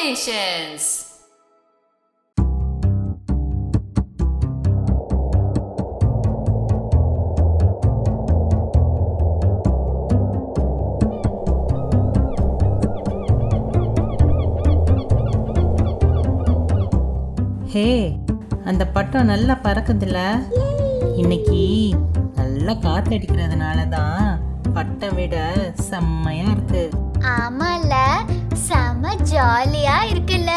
Animations. ஹே, அந்த பட்டம் நல்லா பறக்குதுல்ல. இன்னைக்கு நல்லா காத்தடிக்கிறதுனால தான் பட்டம் விட செம்மையா இருக்கு. ஆமால, செம ஜாலியா இருக்குல்ல.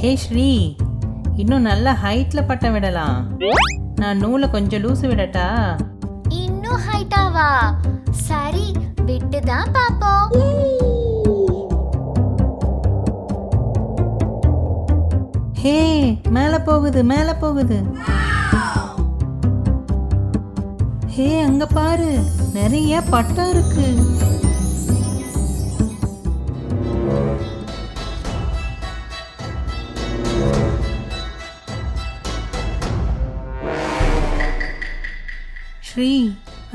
ஹே ஸ்ரீ, இன்னும் நல்லா ஹைட்ல பட்டம் விடலாம். நான் நூலை கொஞ்சம் லூசு விடட்டா? இன்னும் ஹைட்டாவா? சரி, விட்டுதான் பாப்போம். ஹே, மேல போகுது மேல போகுது. ஹே, அங்க பாரு, நிறைய பட்டம் இருக்கு. ஸ்ரீ,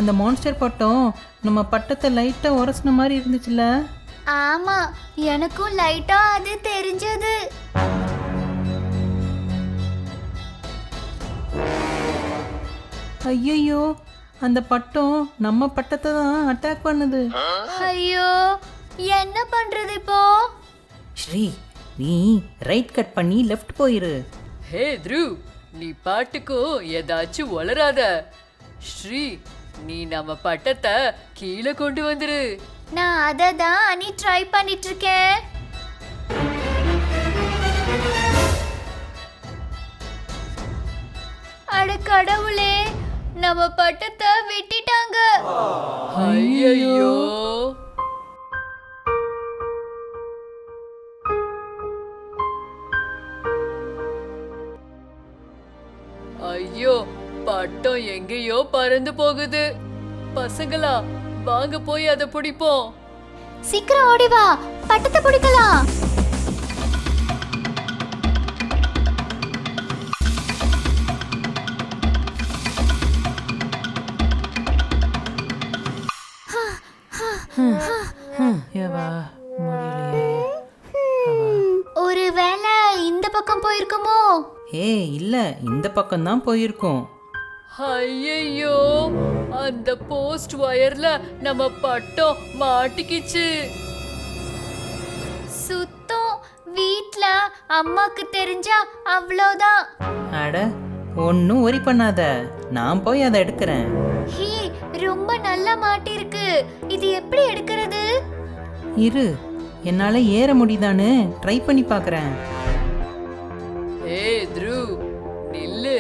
அந்த மான்ஸ்டர் பட்டம் நம்ம பட்டத்தை லைட்டா உரசின மாதிரி இருந்துச்சுல. ஆமா, எனக்கும் லைட்டா அது தெரிஞ்சது. ஐயோ, அந்த பட்டம் நம்ம பட்டத்தை தான் அட்டாக் பண்ணுது. ஐயோ, என்ன பண்றது இப்போ? ஸ்ரீ, நீ ரைட் கட் பண்ணி லெஃப்ட் போயிரு. ஹே த்ரு, நீ பாட்டுக்கும் ஏதாச்சும் வளராத. ஸ்ரீ, நீ நம்ம பட்டத்தை கீழே கொண்டு வந்துரு. நான் அதை தான் நீ ட்ரை பண்ணிட்டு இருக்கேன். அட கடவுளே, நம்ம பட்டத்தை வெட்டிட்டாங்க. ஐயோ, ஐயோ, பட்டம் எங்கேயோ பறந்து போகுது. பசங்களா, வாங்க போய் அதை பிடிப்போம். சீக்கிரம் ஓடி வா, பட்டத்தை பிடிக்கலாம். ஏவா, முடியலையே. ஒருவேளை இந்த பக்கம் போயிருக்குமோ? ஏ இல்ல, இந்த பக்கம் தான் போயிருக்கோம். ஐயோ, அந்த போஸ்ட் வயர்ல நம்ம பட்டம் மாட்டிக்கிச்சு. சுத்தம், வீட்ல அம்மாக்கு தெரிஞ்சா அவ்வளோதான். அட, ஒன்னும் ஒரி பண்ணாத, நான் போய் அதை எடுக்கிறேன். ஹே, ரொம்ப நல்லா மாட்டிருக்கு. இது எப்படி எடுக்கிறது? இரு, என்னால ஏற முடியுதான்னு ட்ரை பண்ணி பார்க்கறேன். ஏய் த்ரு, நில்லு.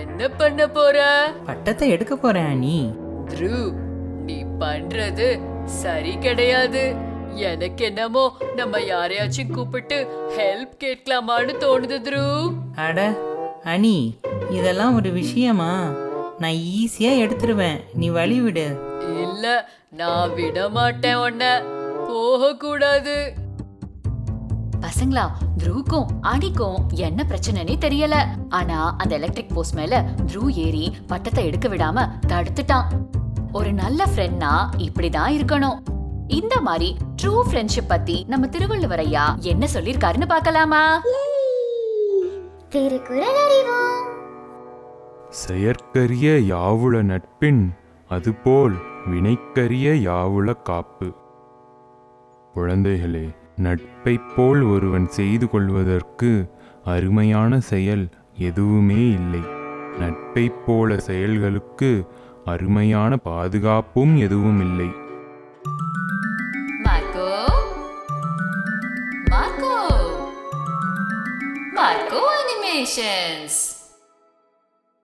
என்ன பண்ண போற? பட்டத்தை எடுக்க போறேன் நீ. த்ரு, நீ பண்றது சரி கிடையாது. எனக்கு என்னமோ நம்ம யாரையாச்சும் கூப்பிட்டு ஹெல்ப் கேட்கலாமான்னு தோணுது த்ரு. அட அனி, இதெல்லாம் ஒரு விஷயமா? நான் ஈஸியா எடுத்துருவேன், நீ வழி விடு. இல்ல, நான் விட மாட்டேன். உன்னை போக கூடாது. பசங்களா, த்ருவுக்கும் அனிக்கும் என்ன பிரச்சனைனே தெரியல. ஆனா அந்த எலக்ட்ரிக் போஸ்ட் மேல த்ரு ஏறி பட்டத்தை எடுக்க விடாம தடுத்துட்டான். ஒரு நல்ல ஃப்ரெண்ட்னா இப்படிதான் இருக்கணும். இந்த மாதிரி ட்ரூ ஃப்ரெண்ட்ஷிப் பத்தி நம்ம திருவள்ளுவர் ஐயா என்ன சொல்லிருக்காருன்னு பார்க்கலாமா? திருக்குறள் அறிவோம். செயற்கரிய யாவுள நட்பின் அதுபோல் வினைக்கரிய யாவுள காப்பு. குழந்தைகளே, நட்பைப் போல் ஒருவன் செய்து கொள்வதற்கு அருமையான செயல் எதுவுமே இல்லை. நட்பைப் போல செயல்களுக்கு அருமையான பாதுகாப்பும் எதுவும் இல்லை. Marco, Marco, Marco animations.